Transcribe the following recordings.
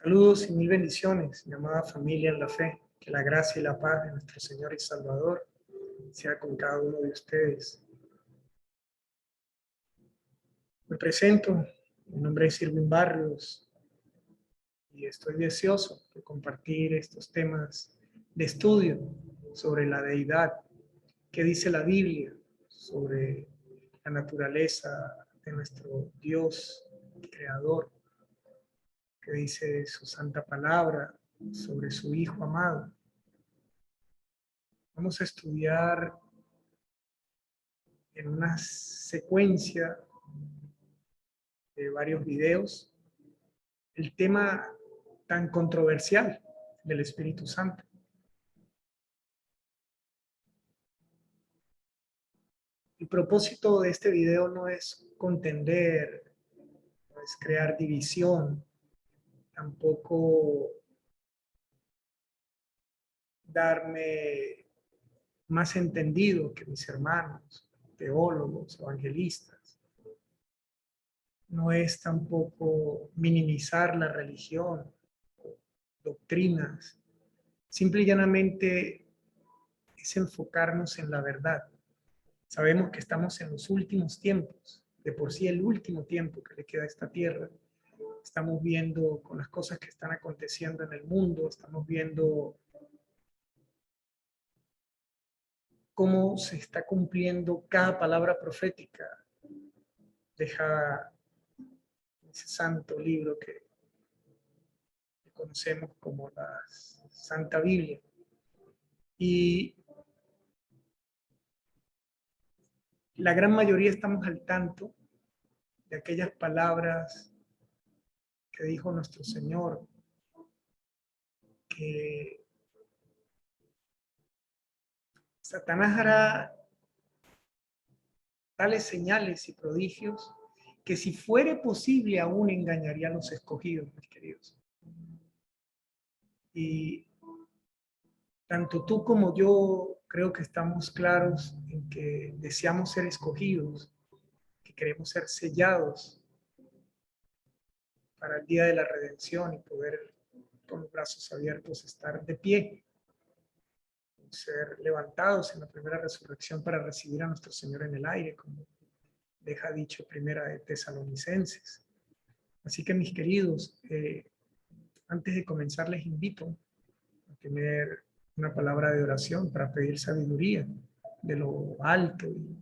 Saludos y mil bendiciones, mi amada familia en la fe. Que la gracia y la paz de nuestro Señor y Salvador sea con cada uno de ustedes. Me presento, mi nombre es Irwin Barrios y estoy deseoso de compartir estos temas de estudio sobre la deidad, qué dice la Biblia sobre la naturaleza de nuestro Dios creador, qué dice su santa palabra sobre su Hijo amado. Vamos a estudiar en una secuencia de varios videos el tema tan controversial del Espíritu Santo. El propósito de este video no es contender, no es crear división, tampoco darme más entendido que mis hermanos, teólogos, evangelistas. No es tampoco minimizar la religión, doctrinas. Simple y llanamente es enfocarnos en la verdad. Sabemos que estamos en los últimos tiempos, de por sí el último tiempo que le queda a esta tierra. Estamos viendo con las cosas que están aconteciendo en el mundo, estamos viendo cómo se está cumpliendo cada palabra profética. Deja ese santo libro que conocemos como la Santa Biblia. Y la gran mayoría estamos al tanto de aquellas palabras que dijo nuestro Señor, que Satanás hará tales señales y prodigios que si fuere posible aún engañaría a los escogidos, mis queridos. Y tanto tú como yo creo que estamos claros en que deseamos ser escogidos, que queremos ser sellados para el día de la redención y poder con los brazos abiertos estar de pie, ser levantados en la primera resurrección para recibir a nuestro Señor en el aire, como deja dicho Primera de Tesalonicenses. Así que mis queridos, antes de comenzar les invito a tener una palabra de oración para pedir sabiduría de lo alto y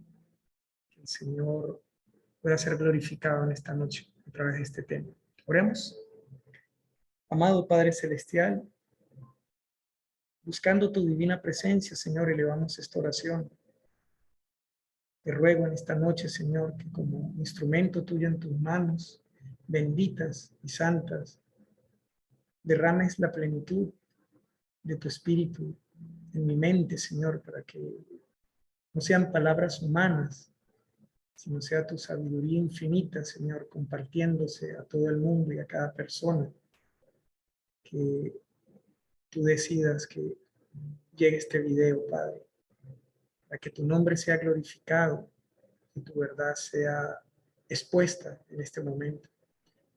que el Señor pueda ser glorificado en esta noche a través de este tema. Oremos. Amado Padre Celestial, buscando tu divina presencia, Señor, elevamos esta oración. Te ruego en esta noche, Señor, que como instrumento tuyo en tus manos, benditas y santas, derrames la plenitud de tu espíritu en mi mente, Señor, para que no sean palabras humanas, sino sea tu sabiduría infinita, Señor, compartiéndose a todo el mundo y a cada persona que tú decidas que llegue este video, Padre, para que tu nombre sea glorificado y tu verdad sea expuesta en este momento.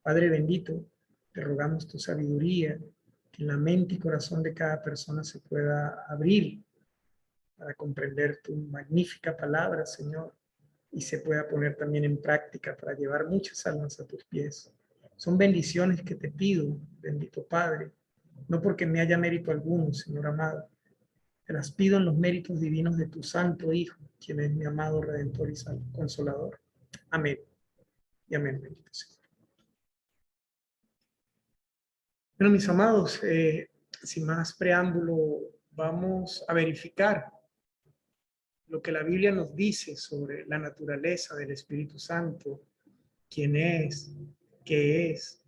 Padre bendito, te rogamos tu sabiduría, que en la mente y corazón de cada persona se pueda abrir para comprender tu magnífica palabra, Señor, y se pueda poner también en práctica para llevar muchas almas a tus pies. Son bendiciones que te pido, bendito Padre, no porque me haya mérito alguno, Señor amado. Te las pido en los méritos divinos de tu Santo Hijo, quien es mi amado Redentor y Consolador. Amén. Y amén, bendito Señor. Bueno, mis amados, sin más preámbulo, vamos a verificar lo que la Biblia nos dice sobre la naturaleza del Espíritu Santo, quién es, qué es,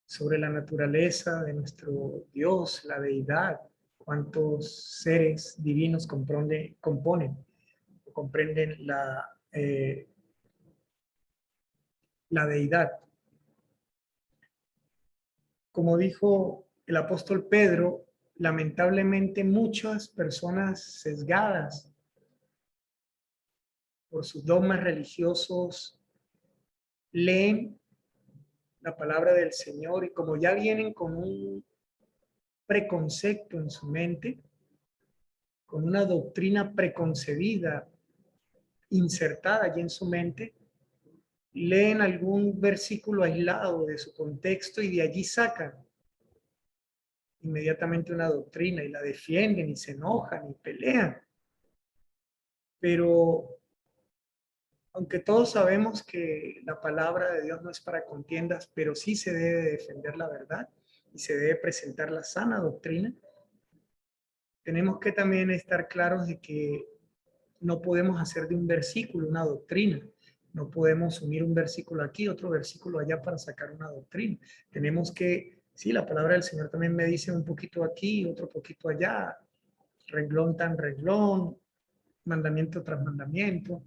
sobre la naturaleza de nuestro Dios, la deidad, cuántos seres divinos componen o comprenden la deidad. Como dijo el apóstol Pedro, lamentablemente muchas personas sesgadas por sus dogmas religiosos leen la palabra del Señor y como ya vienen con un preconcepto en su mente, con una doctrina preconcebida, insertada allí en su mente, leen algún versículo aislado de su contexto y de allí sacan inmediatamente una doctrina y la defienden y se enojan y pelean. Pero aunque todos sabemos que la palabra de Dios no es para contiendas, pero sí se debe defender la verdad y se debe presentar la sana doctrina, tenemos que también estar claros de que no podemos hacer de un versículo una doctrina. No podemos unir un versículo aquí, otro versículo allá para sacar una doctrina. Tenemos que, sí, la palabra del Señor también me dice un poquito aquí, otro poquito allá, renglón tan renglón, mandamiento tras mandamiento.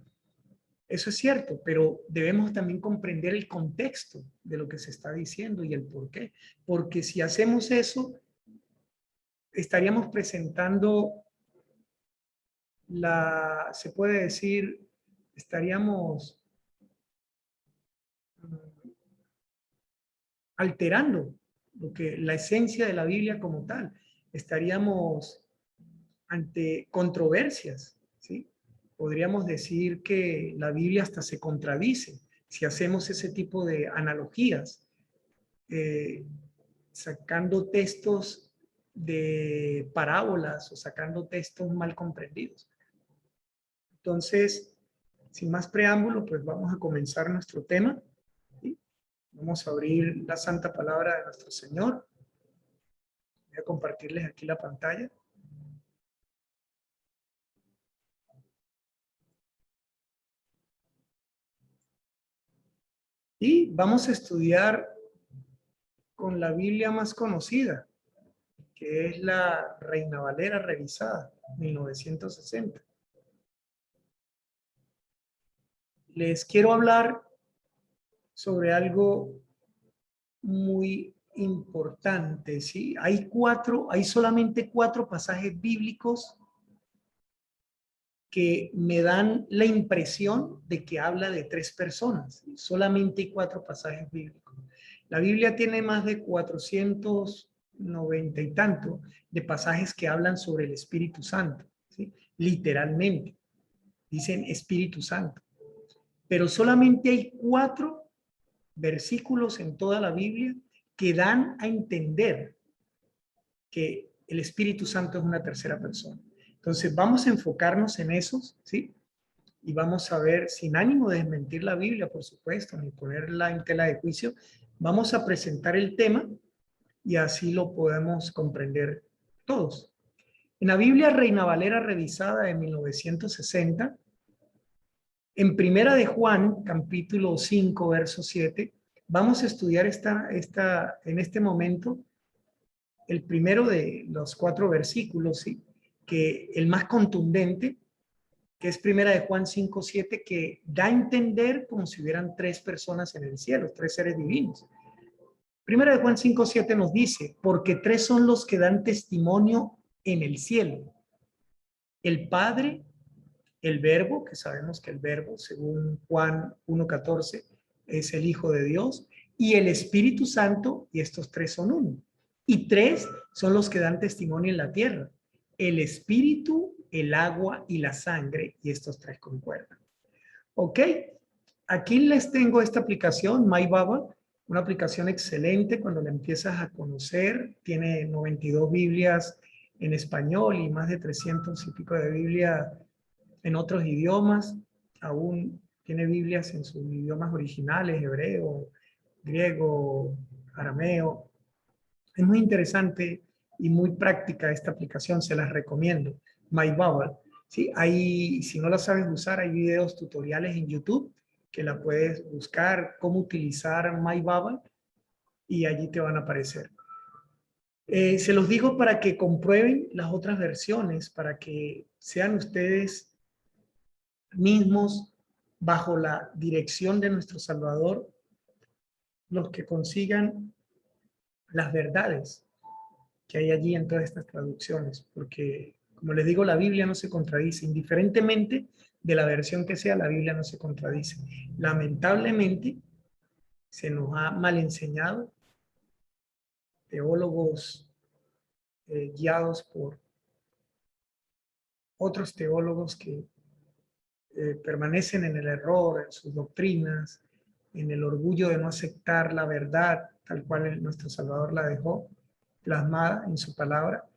Eso es cierto, pero debemos también comprender el contexto de lo que se está diciendo y el por qué. Porque si hacemos eso, estaríamos presentando se puede decir, estaríamos alterando la esencia de la Biblia como tal. Estaríamos ante controversias, ¿sí? Podríamos decir que la Biblia hasta se contradice si hacemos ese tipo de analogías, sacando textos de parábolas o sacando textos mal comprendidos. Entonces, sin más preámbulo, pues vamos a comenzar nuestro tema. ¿Sí? Vamos a abrir la santa palabra de nuestro Señor. Voy a compartirles aquí la pantalla. Y vamos a estudiar con la Biblia más conocida, que es la Reina Valera revisada, 1960. Les quiero hablar sobre algo muy importante, ¿sí? Hay solamente 4 pasajes bíblicos que me dan la impresión de que habla de 3 personas. Solamente hay 4 pasajes bíblicos. La Biblia tiene más de 490 y tanto de pasajes que hablan sobre el Espíritu Santo, ¿sí? Literalmente. Dicen Espíritu Santo. Pero solamente hay 4 versículos en toda la Biblia que dan a entender que el Espíritu Santo es una tercera persona. Entonces vamos a enfocarnos en esos, ¿sí? Y vamos a ver, sin ánimo de desmentir la Biblia, por supuesto, ni ponerla en tela de juicio, vamos a presentar el tema y así lo podemos comprender todos. En la Biblia Reina Valera revisada de 1960, en Primera de Juan, capítulo 5, verso 7, vamos a estudiar en este momento el primero de los 4 versículos, ¿sí? Que el más contundente, que es Primera de Juan 5:7, que da a entender como si hubieran 3 personas en el cielo, 3 seres divinos. Primera de Juan 5:7 nos dice, porque 3 son los que dan testimonio en el cielo. El Padre, el Verbo, que sabemos que el Verbo, según Juan 1:14, es el Hijo de Dios, y el Espíritu Santo, y estos 3 son uno. Y 3 son los que dan testimonio en la tierra. El Espíritu, el agua y la sangre, y estos 3 concuerdan. ¿Ok? Aquí les tengo esta aplicación, MyBaba, una aplicación excelente cuando la empiezas a conocer. Tiene 92 Biblias en español y más de 300 y pico de Biblia en otros idiomas. Aún tiene Biblias en sus idiomas originales, hebreo, griego, arameo. Es muy interesante y muy práctica esta aplicación, se las recomiendo. MyBubble. ¿Sí? Ahí, si no la sabes usar, hay videos tutoriales en YouTube que la puedes buscar, cómo utilizar MyBubble, y allí te van a aparecer. Se los digo para que comprueben las otras versiones, para que sean ustedes mismos, bajo la dirección de nuestro Salvador, los que consigan las verdades que hay allí en todas estas traducciones, porque, como les digo, la Biblia no se contradice, indiferentemente de la versión que sea, la Biblia no se contradice. Lamentablemente, se nos ha mal enseñado. Teólogos guiados por otros teólogos que permanecen en el error, en sus doctrinas, en el orgullo de no aceptar la verdad tal cual nuestro Salvador la dejó plasmada en su palabra,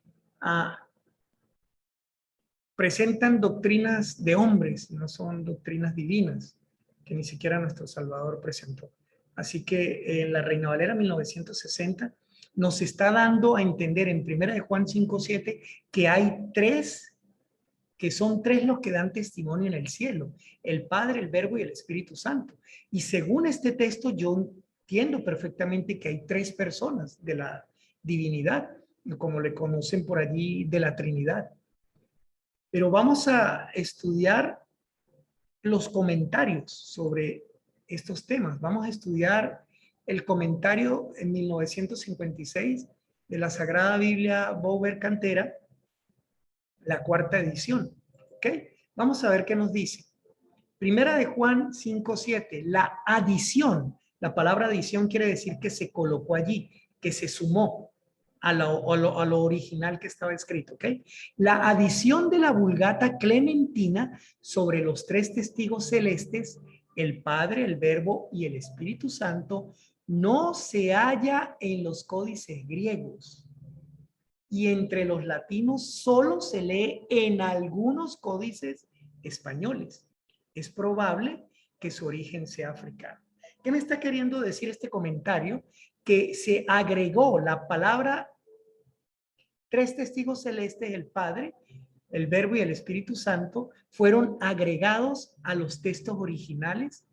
presentan doctrinas de hombres, no son doctrinas divinas, que ni siquiera nuestro Salvador presentó. Así que la Reina Valera 1960 nos está dando a entender en 1 de Juan 5:7 que hay tres, que son tres los que dan testimonio en el cielo: el Padre, el Verbo y el Espíritu Santo. Y según este texto yo entiendo perfectamente que hay tres personas de la divinidad, como le conocen por allí, de la Trinidad. Pero vamos a estudiar los comentarios sobre estos temas. Vamos a estudiar el comentario en 1956 de la Sagrada Biblia Bauer Cantera, la cuarta edición. ¿Ok? Vamos a ver qué nos dice. Primera de Juan 5:7, la adición. La palabra adición quiere decir que se colocó allí, que se sumó a lo original que estaba escrito, ¿ok? La adición de la Vulgata Clementina sobre los tres testigos celestes, el Padre, el Verbo y el Espíritu Santo, no se halla en los códices griegos. Y entre los latinos solo se lee en algunos códices españoles. Es probable que su origen sea africano. ¿Qué me está queriendo decir este comentario? Que se agregó la palabra tres testigos celestes, el Padre, el Verbo y el Espíritu Santo, fueron agregados a los textos originales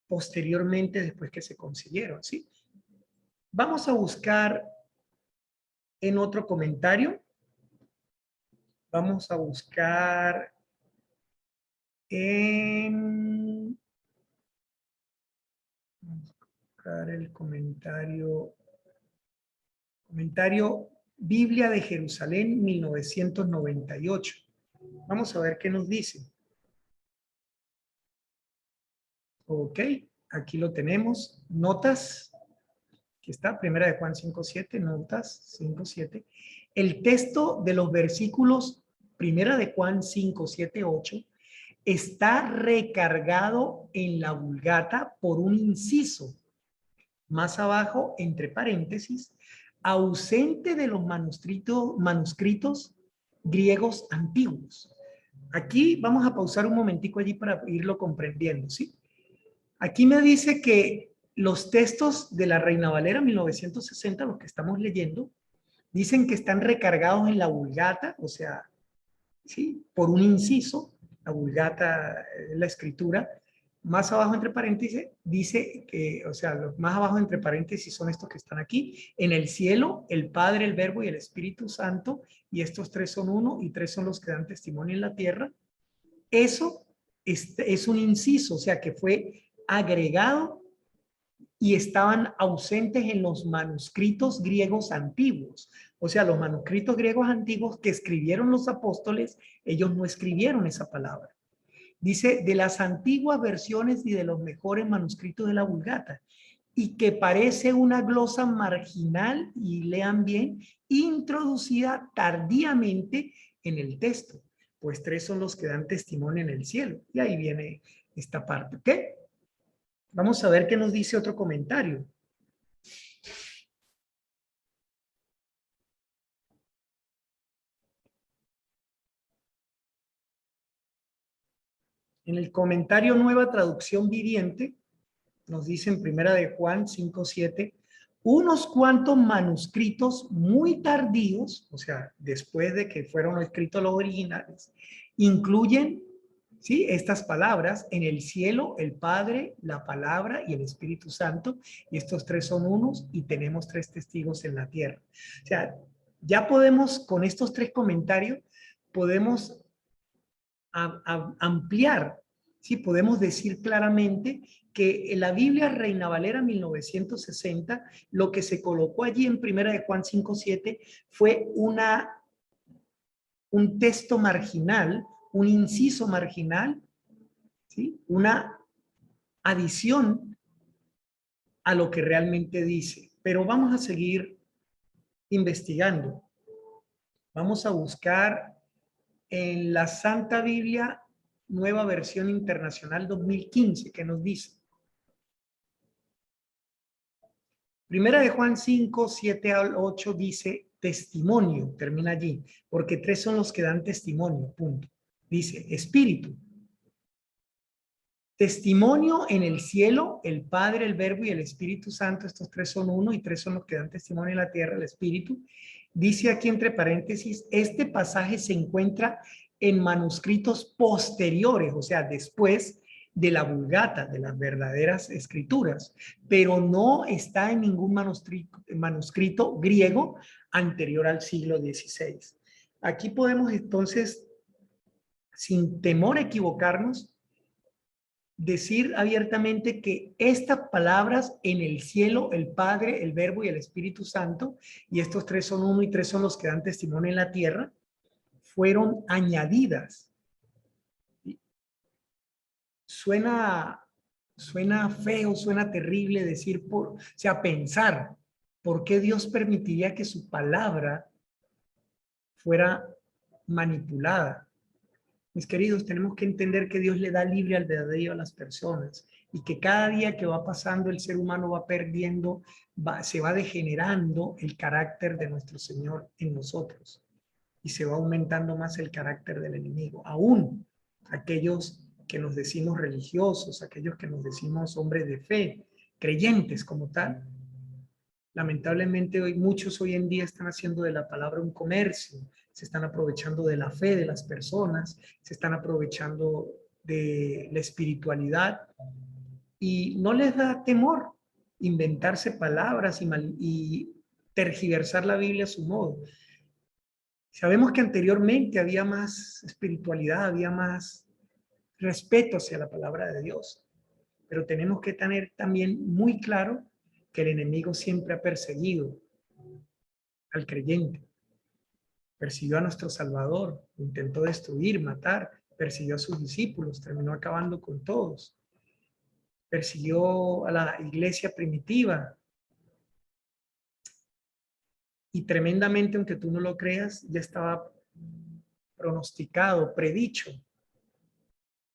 posteriormente, después que se consiguieron, ¿sí? Vamos a buscar en otro comentario. Vamos a buscar en... Vamos a buscar el comentario Biblia de Jerusalén 1998. Vamos a ver qué nos dice. Ok, aquí lo tenemos. Notas, aquí está, primera de Juan 5:7, notas 5:7. El texto de los versículos primera de Juan 5:7, 8 está recargado en la Vulgata por un inciso más abajo, entre paréntesis, ausente de los manuscritos griegos antiguos. Aquí vamos a pausar un momentico allí para irlo comprendiendo, ¿sí? Aquí me dice que los textos de la Reina Valera 1960, los que estamos leyendo, dicen que están recargados en la Vulgata, o sea, ¿sí? Por un inciso, la Vulgata, la escritura. Más abajo entre paréntesis dice que, o sea, los más abajo entre paréntesis son estos que están aquí. En el cielo, el Padre, el Verbo y el Espíritu Santo, y estos tres son uno y tres son los que dan testimonio en la tierra. Eso es un inciso, o sea, que fue agregado y estaban ausentes en los manuscritos griegos antiguos. O sea, los manuscritos griegos antiguos que escribieron los apóstoles, ellos no escribieron esa palabra. Dice, de las antiguas versiones y de los mejores manuscritos de la Vulgata, y que parece una glosa marginal, y lean bien, introducida tardíamente en el texto, pues tres son los que dan testimonio en el cielo. Y ahí viene esta parte, ¿ok? Vamos a ver qué nos dice otro comentario. En el comentario Nueva Traducción Viviente, nos dice en primera de Juan 5:7, unos cuantos manuscritos muy tardíos, o sea, después de que fueron escritos los originales, incluyen, ¿sí?, estas palabras: en el cielo, el Padre, la Palabra y el Espíritu Santo, y estos tres son unos, y tenemos tres testigos en la tierra. O sea, ya podemos, con estos tres comentarios, podemos ampliar, ¿sí? Podemos decir claramente que en la Biblia Reina Valera 1960, lo que se colocó allí en primera de Juan 5:7 fue un texto marginal, un inciso marginal, ¿sí?, una adición a lo que realmente dice. Pero vamos a seguir investigando. Vamos a buscar en la Santa Biblia, Nueva Versión Internacional 2015, que nos dice. Primera de Juan 5, 7 al 8 dice testimonio, termina allí, porque tres son los que dan testimonio, punto. Dice espíritu. Testimonio en el cielo, el Padre, el Verbo y el Espíritu Santo, estos tres son uno y tres son los que dan testimonio en la tierra, el Espíritu. Dice aquí entre paréntesis, este pasaje se encuentra en manuscritos posteriores, o sea, después de la Vulgata, de las verdaderas escrituras, pero no está en ningún manuscrito griego anterior al siglo XVI. Aquí podemos entonces, sin temor a equivocarnos, decir abiertamente que estas palabras en el cielo, el Padre, el Verbo y el Espíritu Santo, y estos tres son uno y tres son los que dan testimonio en la tierra, fueron añadidas. Suena feo, suena terrible decir, o sea, pensar, ¿por qué Dios permitiría que su palabra fuera manipulada? Mis queridos, tenemos que entender que Dios le da libre albedrío a las personas y que cada día que va pasando el ser humano va perdiendo, se va degenerando el carácter de nuestro Señor en nosotros y se va aumentando más el carácter del enemigo. Aún aquellos que nos decimos religiosos, aquellos que nos decimos hombres de fe, creyentes como tal, lamentablemente muchos hoy en día están haciendo de la palabra un comercio, se están aprovechando de la fe de las personas, se están aprovechando de la espiritualidad y no les da temor inventarse palabras y tergiversar la Biblia a su modo. Sabemos que anteriormente había más espiritualidad, había más respeto hacia la palabra de Dios, pero tenemos que tener también muy claro que el enemigo siempre ha perseguido al creyente. Persiguió a nuestro Salvador, intentó destruir, matar, persiguió a sus discípulos, terminó acabando con todos. Persiguió a la iglesia primitiva. Y tremendamente, aunque tú no lo creas, ya estaba pronosticado, predicho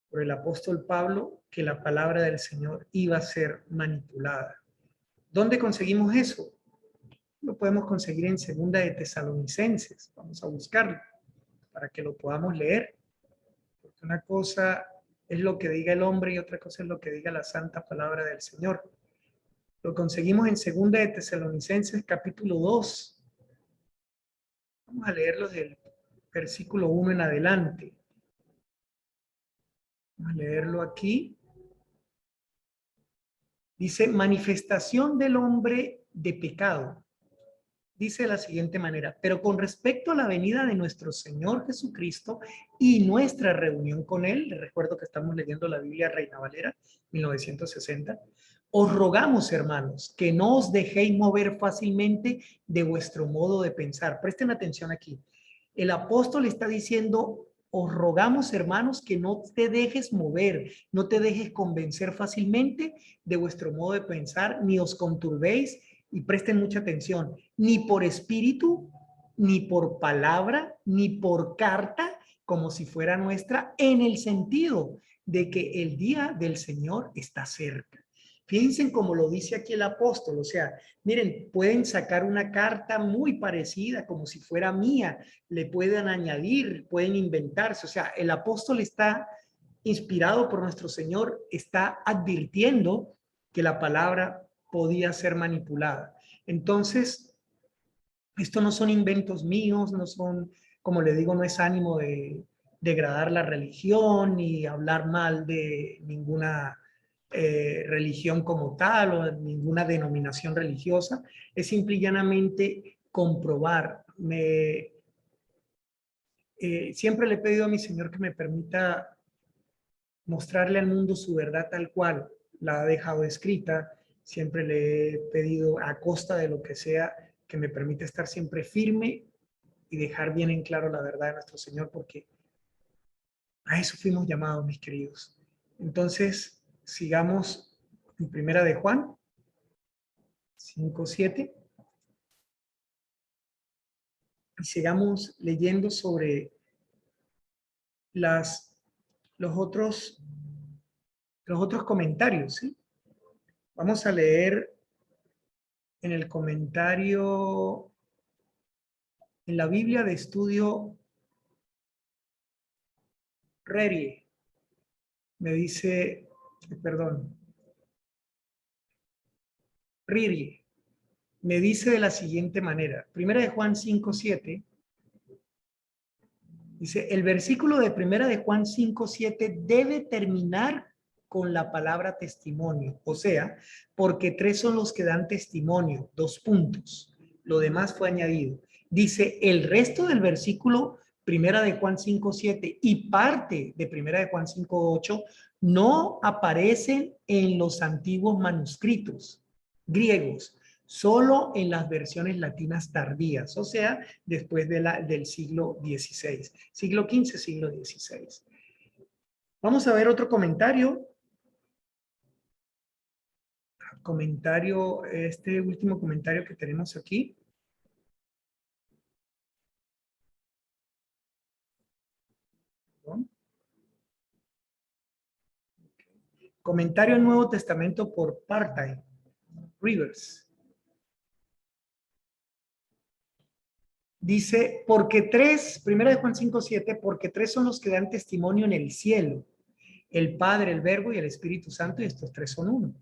por el apóstol Pablo que la palabra del Señor iba a ser manipulada. ¿Dónde conseguimos eso? Lo podemos conseguir en Segunda de Tesalonicenses. Vamos a buscarlo para que lo podamos leer. Porque una cosa es lo que diga el hombre y otra cosa es lo que diga la santa palabra del Señor. Lo conseguimos en Segunda de Tesalonicenses capítulo 2. Vamos a leerlo del versículo 1 en adelante. Vamos a leerlo aquí. Dice, manifestación del hombre de pecado. Dice de la siguiente manera, pero con respecto a la venida de nuestro Señor Jesucristo y nuestra reunión con Él, les recuerdo que estamos leyendo la Biblia Reina Valera, 1960, os rogamos, hermanos, que no os dejéis mover fácilmente de vuestro modo de pensar. Presten atención aquí. El apóstol está diciendo, os rogamos, hermanos, que no te dejes mover, no te dejes convencer fácilmente de vuestro modo de pensar, ni os conturbéis, y presten mucha atención, ni por espíritu, ni por palabra, ni por carta, como si fuera nuestra, en el sentido de que el día del Señor está cerca. Fíjense como lo dice aquí el apóstol, o sea, miren, pueden sacar una carta muy parecida, como si fuera mía, le pueden añadir, pueden inventarse, o sea, el apóstol está inspirado por nuestro Señor, está advirtiendo que la palabra podía ser manipulada. Entonces, esto no son inventos míos, no son, como le digo, no es ánimo de degradar la religión ni hablar mal de ninguna religión como tal o ninguna denominación religiosa, es simple y llanamente comprobar. Siempre le he pedido a mi Señor que me permita mostrarle al mundo su verdad tal cual la ha dejado escrita. Siempre le he pedido a costa de lo que sea que me permita estar siempre firme y dejar bien en claro la verdad de nuestro Señor, porque a eso fuimos llamados, mis queridos. Entonces, sigamos en Primera de Juan. 5:7. Y sigamos leyendo sobre los otros comentarios, ¿sí? Vamos a leer en el comentario, en la Biblia de Estudio Rerie, me dice, perdón, Ririe, me dice de la siguiente manera. Primera de Juan 5:7, dice, el versículo de Primera de Juan 5:7 debe terminar con la palabra testimonio, o sea, porque 3 son los que dan testimonio, 2 puntos, lo demás fue añadido. Dice, el resto del versículo Primera de Juan 5:7 y parte de Primera de Juan 5:8 no aparecen en los antiguos manuscritos griegos, solo en las versiones latinas tardías, o sea, después del siglo XVI, siglo XV, siglo XVI. Vamos a ver otro comentario. Este último comentario que tenemos aquí. ¿Perdón? Comentario al Nuevo Testamento por Partain Rivers. Dice, porque 3, primera de Juan 5:7, porque 3 son los que dan testimonio en el cielo, el Padre, el Verbo y el Espíritu Santo, y estos 3 son uno.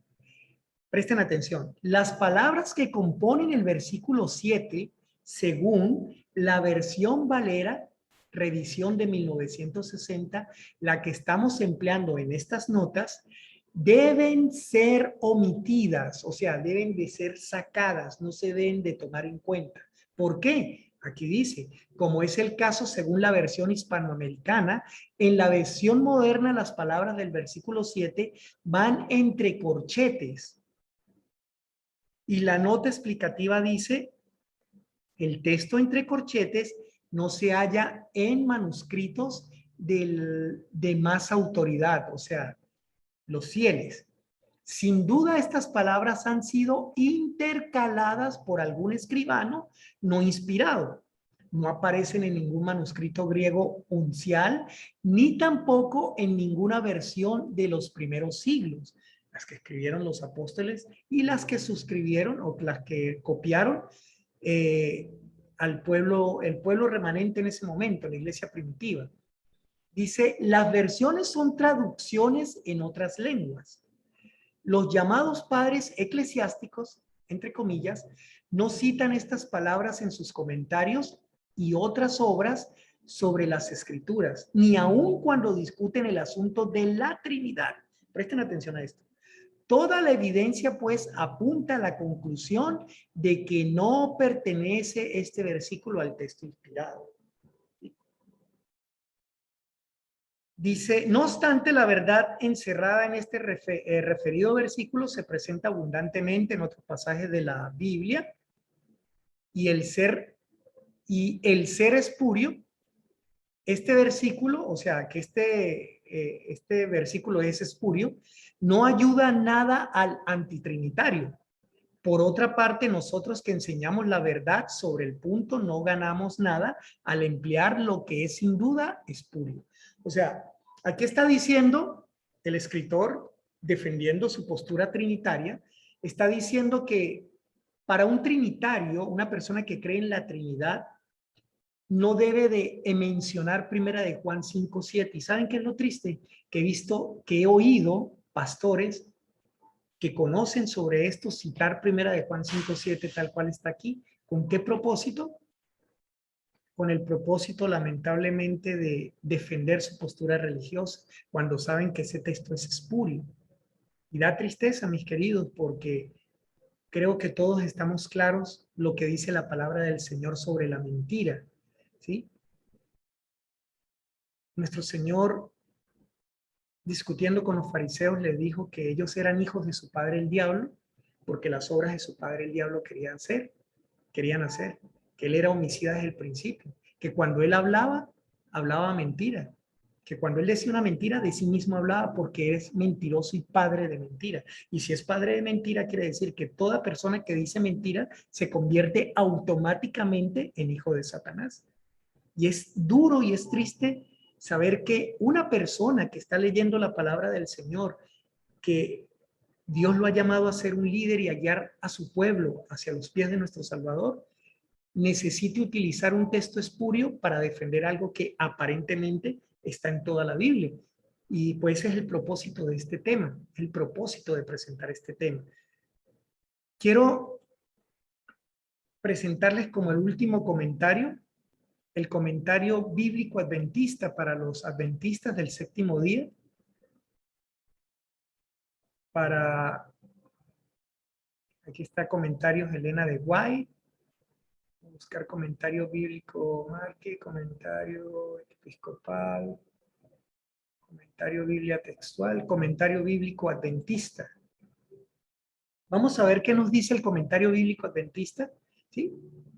Presten atención, las palabras que componen el versículo 7, según la versión Valera, revisión de 1960, la que estamos empleando en estas notas, deben ser omitidas, o sea, deben de ser sacadas, no se deben de tomar en cuenta. ¿Por qué? Aquí dice, como es el caso según la versión hispanoamericana, en la versión moderna las palabras del versículo 7 van entre corchetes. Y la nota explicativa dice, el texto entre corchetes no se halla en manuscritos de más autoridad, o sea, los fieles. Sin duda estas palabras han sido intercaladas por algún escribano no inspirado. No aparecen en ningún manuscrito griego uncial, ni tampoco en ninguna versión de los primeros siglos, las que escribieron los apóstoles y las que suscribieron o las que copiaron al pueblo, el pueblo remanente en ese momento, la iglesia primitiva. Dice, las versiones son traducciones en otras lenguas. Los llamados padres eclesiásticos, entre comillas, no citan estas palabras en sus comentarios y otras obras sobre las escrituras, ni aun cuando discuten el asunto de la Trinidad. Presten atención a esto. Toda la evidencia, pues, apunta a la conclusión de que no pertenece este versículo al texto inspirado. Dice, no obstante, la verdad encerrada en este referido versículo se presenta abundantemente en otros pasajes de la Biblia, y el ser espurio, este versículo, o sea, que este versículo es espurio, no ayuda nada al antitrinitario. Por otra parte, nosotros que enseñamos la verdad sobre el punto no ganamos nada al emplear lo que es sin duda espurio. O sea, aquí está diciendo el escritor, defendiendo su postura trinitaria, está diciendo que para un trinitario, una persona que cree en la Trinidad, no debe de mencionar Primera de Juan 5:7. ¿Y saben qué es lo triste? Que he oído pastores que conocen sobre esto citar Primera de Juan 5:7 tal cual está aquí. ¿Con qué propósito? Con el propósito, lamentablemente, de defender su postura religiosa, cuando saben que ese texto es espurio. Y da tristeza, mis queridos, porque creo que todos estamos claros lo que dice la palabra del Señor sobre la mentira, ¿sí? Nuestro Señor, discutiendo con los fariseos, les dijo que ellos eran hijos de su padre el diablo, porque las obras de su padre el diablo querían hacer, que él era homicida desde el principio, que cuando él hablaba mentira. que cuando él decía una mentira, de sí mismo hablaba porque es mentiroso y padre de mentira. Y si es padre de mentira, quiere decir que toda persona que dice mentira se convierte automáticamente en hijo de Satanás. Y es duro y es triste saber que una persona que está leyendo la palabra del Señor, que Dios lo ha llamado a ser un líder y a guiar a su pueblo hacia los pies de nuestro Salvador, necesite utilizar un texto espurio para defender algo que aparentemente está en toda la Biblia. Y pues ese es el propósito de este tema, el propósito de presentar este tema. Quiero presentarles como el último comentario, el comentario bíblico adventista para los adventistas del séptimo día, aquí está comentarios Elena de White, buscar comentario bíblico, marque, comentario episcopal, comentario biblia textual, comentario bíblico adventista. Vamos a ver qué nos dice el comentario bíblico adventista, ¿sí?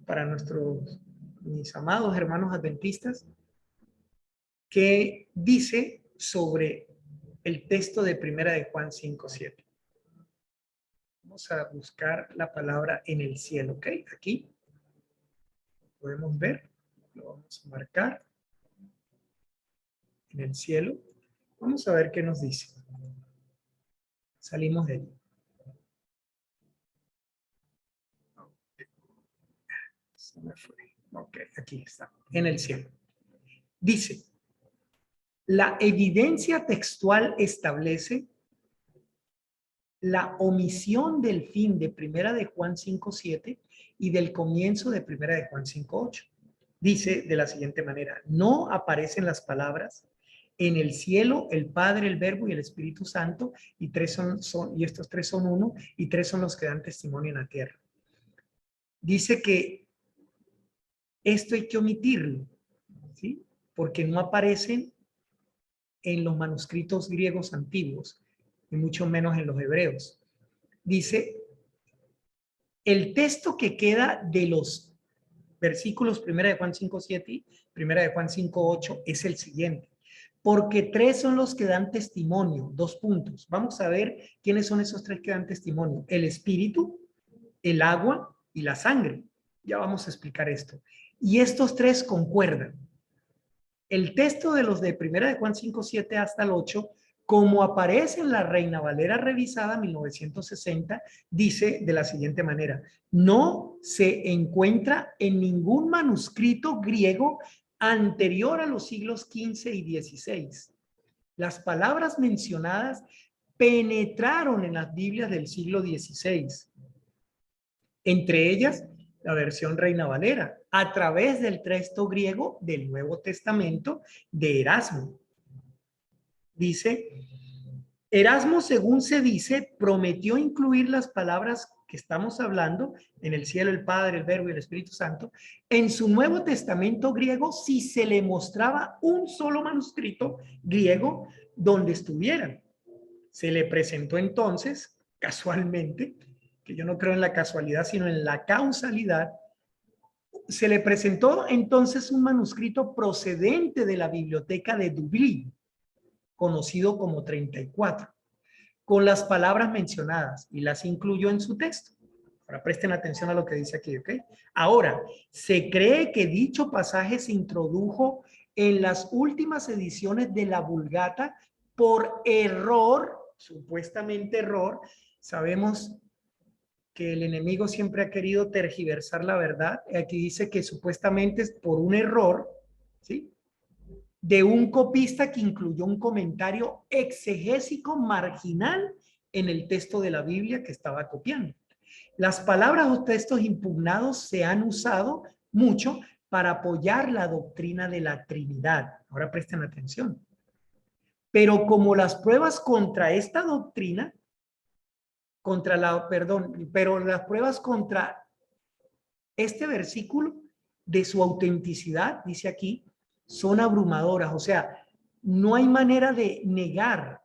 Para mis amados hermanos adventistas, que dice sobre el texto de Primera de Juan 5:7. Vamos a buscar la palabra en el cielo, ¿ok? Aquí podemos ver, lo vamos a marcar en el cielo. Vamos a ver qué nos dice. Salimos de allí. Se me fue. Ok, aquí está, en el cielo. Dice, la evidencia textual establece la omisión del fin de Primera de Juan 5:7 y del comienzo de Primera de Juan 5:8. Dice de la siguiente manera, no aparecen las palabras en el cielo, el Padre, el Verbo y el Espíritu Santo, y estos tres son uno, y tres son los que dan testimonio en la tierra. Dice que esto hay que omitirlo, ¿sí? Porque no aparecen en los manuscritos griegos antiguos, y mucho menos en los hebreos. Dice, el texto que queda de los versículos 1 de Juan 5:7 y 1 de Juan 5:8 es el siguiente. Porque tres son los que dan testimonio. 2 puntos. Vamos a ver quiénes son esos tres que dan testimonio. El espíritu, el agua y la sangre. Ya vamos a explicar esto. Y estos tres concuerdan. El texto de los de 1 de Juan 5:7 hasta el 8, como aparece en la Reina Valera revisada 1960, dice de la siguiente manera: no se encuentra en ningún manuscrito griego anterior a los siglos XV y XVI. Las palabras mencionadas penetraron en las Biblias del siglo XVI. Entre ellas, la versión Reina Valera, a través del texto griego del Nuevo Testamento de Erasmo. Dice, Erasmo, según se dice, prometió incluir las palabras que estamos hablando, en el cielo, el Padre, el Verbo y el Espíritu Santo, en su Nuevo Testamento griego si se le mostraba un solo manuscrito griego donde estuvieran. Se le presentó entonces, casualmente, que yo no creo en la casualidad, sino en la causalidad, se le presentó entonces un manuscrito procedente de la biblioteca de Dublín, conocido como 34, con las palabras mencionadas y las incluyó en su texto. Ahora presten atención a lo que dice aquí, ¿ok? Ahora, se cree que dicho pasaje se introdujo en las últimas ediciones de la Vulgata por error, supuestamente error. Sabemos que el enemigo siempre ha querido tergiversar la verdad. Aquí dice que supuestamente es por un error, ¿sí?, de un copista que incluyó un comentario exegésico marginal en el texto de la Biblia que estaba copiando. Las palabras o textos impugnados se han usado mucho para apoyar la doctrina de la Trinidad. Ahora presten atención. Pero como las pruebas contra esta doctrina, pero las pruebas contra este versículo de su autenticidad, dice aquí, son abrumadoras. O sea, no hay manera de negar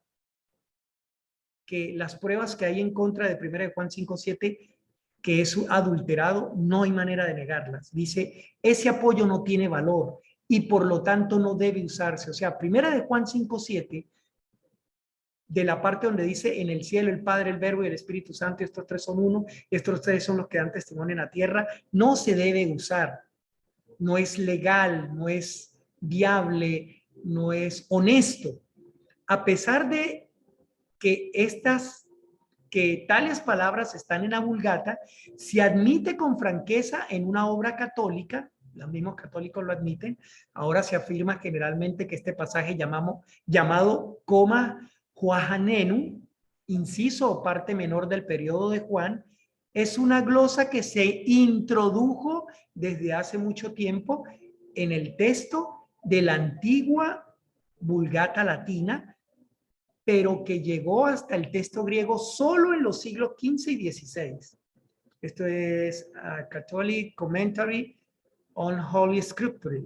que las pruebas que hay en contra de 1 Juan 5:7, que es adulterado, no hay manera de negarlas. Dice, ese apoyo no tiene valor y por lo tanto no debe usarse. O sea, primera de Juan 5:7, de la parte donde dice en el cielo el Padre, el Verbo y el Espíritu Santo, estos tres son uno, estos tres son los que dan testimonio en la tierra, no se debe usar. No es legal, no es viable, no es honesto. A pesar de que tales palabras están en la Vulgata, se admite con franqueza en una obra católica, los mismos católicos lo admiten. Ahora se afirma generalmente que este pasaje llamado coma Juajanenu, inciso o parte menor del periodo de Juan, es una glosa que se introdujo desde hace mucho tiempo en el texto de la antigua Vulgata latina, pero que llegó hasta el texto griego solo en los siglos XV y XVI. Esto es Catholic Commentary on Holy Scripture,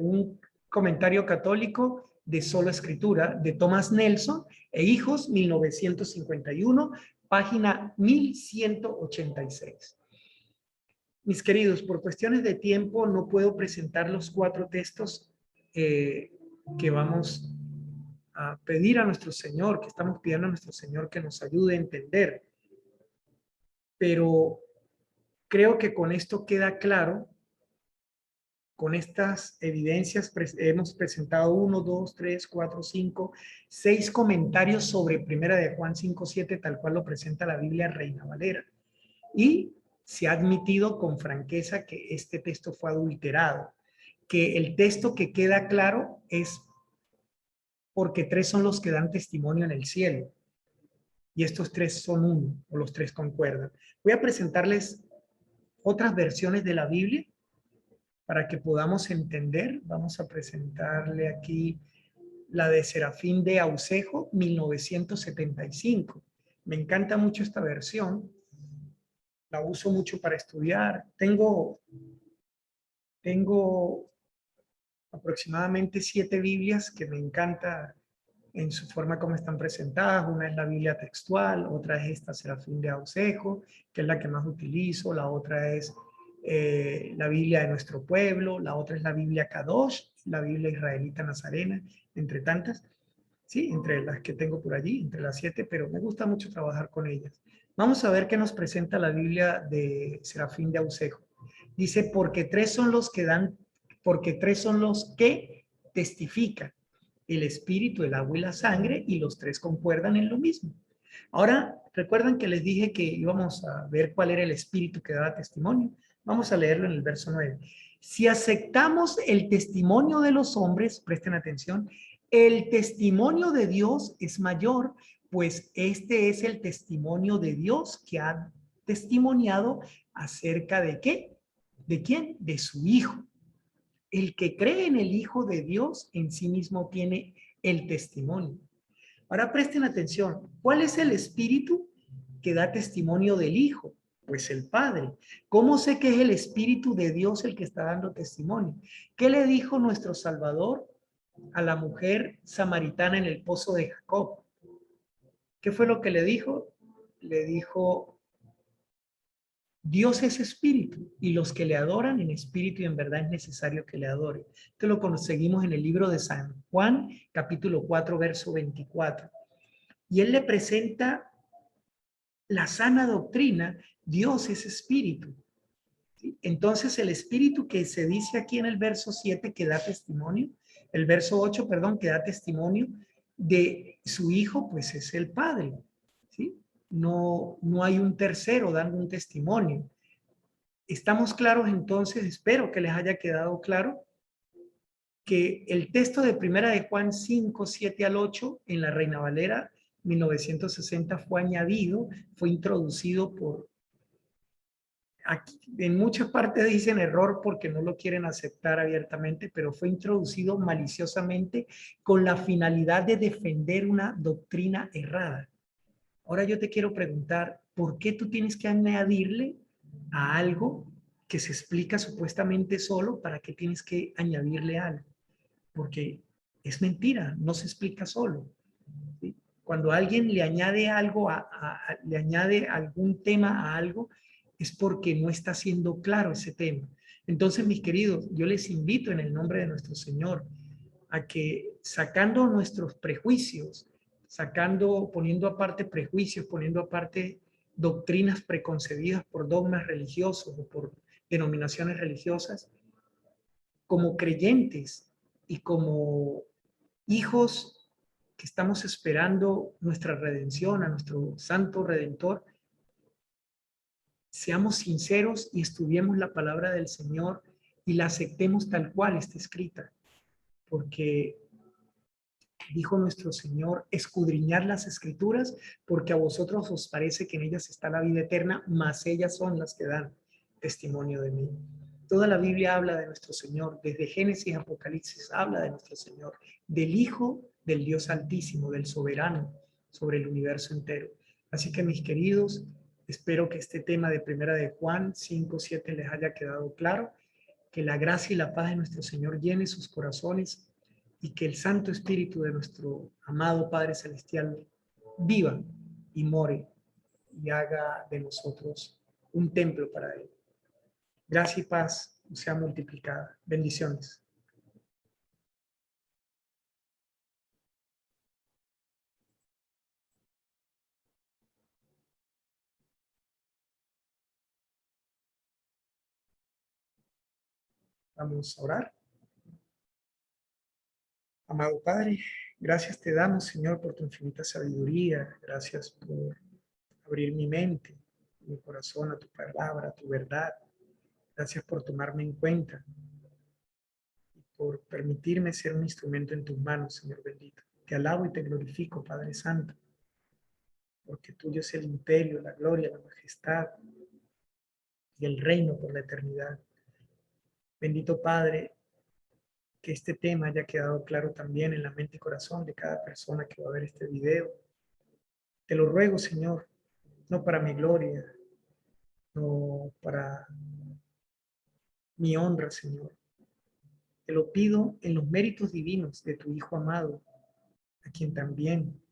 un comentario católico de sola escritura de Thomas Nelson e hijos, 1951, página 1186. Mis queridos, por cuestiones de tiempo no puedo presentar los 4 textos que vamos a pedir a nuestro Señor, que estamos pidiendo a nuestro Señor que nos ayude a entender. Pero creo que con esto queda claro, con estas evidencias hemos presentado 1, 2, 3, 4, 5, 6 comentarios sobre primera de Juan 5:7, tal cual lo presenta la Biblia Reina Valera. Y se ha admitido con franqueza que este texto fue adulterado, que el texto que queda claro es porque 3 son los que dan testimonio en el cielo. Y estos 3 son uno, o los 3 concuerdan. Voy a presentarles otras versiones de la Biblia para que podamos entender. Vamos a presentarle aquí la de Serafín de Aucejo, 1975. Me encanta mucho esta versión. La uso mucho para estudiar. Tengo aproximadamente 7 Biblias que me encanta en su forma como están presentadas. Una es la Biblia textual, otra es esta Serafín de Aucejo, que es la que más utilizo. La otra es la Biblia de nuestro pueblo. La otra es la Biblia Kadosh, la Biblia israelita nazarena, entre tantas. Sí, entre las que tengo por allí, entre las 7, pero me gusta mucho trabajar con ellas. Vamos a ver qué nos presenta la Biblia de Serafín de Aucejo. Dice, porque 3 son los que testifican el espíritu, el agua y la sangre, y los 3 concuerdan en lo mismo. Ahora, recuerdan que les dije que íbamos a ver cuál era el espíritu que daba testimonio. Vamos a leerlo en el verso 9. Si aceptamos el testimonio de los hombres, presten atención, el testimonio de Dios es mayor, pues este es el testimonio de Dios que ha testimoniado acerca de ¿qué? ¿De quién? De su Hijo. El que cree en el Hijo de Dios en sí mismo tiene el testimonio. Ahora presten atención. ¿Cuál es el espíritu que da testimonio del Hijo? Pues el Padre. ¿Cómo sé que es el Espíritu de Dios el que está dando testimonio? ¿Qué le dijo nuestro Salvador a la mujer samaritana en el pozo de Jacob? ¿Qué fue lo que le dijo? Le dijo, Dios es espíritu y los que le adoran en espíritu y en verdad es necesario que le adoren. Esto lo conseguimos en el libro de San Juan, capítulo 4, verso 24. Y él le presenta la sana doctrina, Dios es espíritu. ¿Sí? Entonces el espíritu que se dice aquí en el verso 7 que da testimonio, el verso 8, perdón, que da testimonio de su Hijo, pues es el Padre. ¿Sí? No hay un tercero dando un testimonio. ¿Estamos claros entonces? Espero que les haya quedado claro que el texto de primera de Juan 5, 7 al 8 en la Reina Valera 1960 fue añadido, fue introducido por... Aquí, en muchas partes dicen error porque no lo quieren aceptar abiertamente, pero fue introducido maliciosamente con la finalidad de defender una doctrina errada. Ahora yo te quiero preguntar, ¿por qué tú tienes que añadirle a algo que se explica supuestamente solo? ¿Para qué tienes que añadirle algo? Porque es mentira, no se explica solo. ¿Sí? Cuando alguien le añade algo, le añade algún tema a algo, es porque no está siendo claro ese tema. Entonces, mis queridos, yo les invito en el nombre de nuestro Señor a que sacando nuestros prejuicios, poniendo aparte prejuicios, poniendo aparte doctrinas preconcebidas por dogmas religiosos o por denominaciones religiosas, como creyentes y como hijos que estamos esperando nuestra redención, a nuestro Santo Redentor, seamos sinceros y estudiemos la palabra del Señor y la aceptemos tal cual está escrita, porque dijo nuestro Señor, escudriñar las Escrituras, porque a vosotros os parece que en ellas está la vida eterna, mas ellas son las que dan testimonio de mí. Toda la Biblia habla de nuestro Señor, desde Génesis a Apocalipsis habla de nuestro Señor, del Hijo del Dios Altísimo, del Soberano sobre el universo entero. Así que mis queridos, espero que este tema de Primera de Juan 5:7 les haya quedado claro, que la gracia y la paz de nuestro Señor llene sus corazones y que el Santo Espíritu de nuestro amado Padre Celestial viva y more y haga de nosotros un templo para Él. Gracia y paz sea multiplicada. Bendiciones. Vamos a orar. Amado Padre, gracias te damos, Señor, por tu infinita sabiduría. Gracias por abrir mi mente, mi corazón a tu palabra, a tu verdad. Gracias por tomarme en cuenta y por permitirme ser un instrumento en tus manos, Señor bendito. Te alabo y te glorifico, Padre Santo, porque tuyo es el imperio, la gloria, la majestad y el reino por la eternidad. Bendito Padre, que este tema haya quedado claro también en la mente y corazón de cada persona que va a ver este video. Te lo ruego, Señor, no para mi gloria, no para mi honra, Señor. Te lo pido en los méritos divinos de tu Hijo amado, a quien también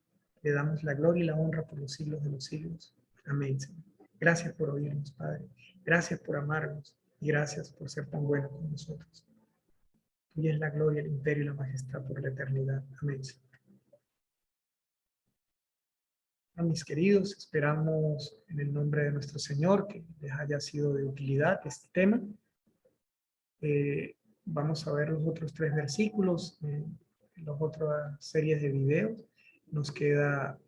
le damos la gloria y la honra por los siglos de los siglos. Amén, Señor. Gracias por oírnos, Padre. Gracias por amarnos y gracias por ser tan bueno con nosotros. Tuya es la gloria, el imperio y la majestad por la eternidad. Amén, Señor. A mis queridos, esperamos en el nombre de nuestro Señor que les haya sido de utilidad este tema. Vamos a ver los otros 3 versículos en las otras series de videos. Nos queda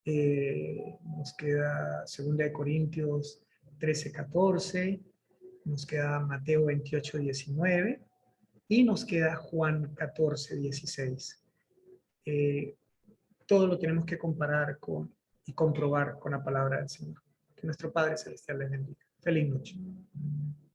2 de Corintios 13:14, nos queda Mateo 28:19 y nos queda Juan 14:16. Todo lo tenemos que comparar con y comprobar con la palabra del Señor. Que nuestro Padre Celestial les bendiga. Feliz noche.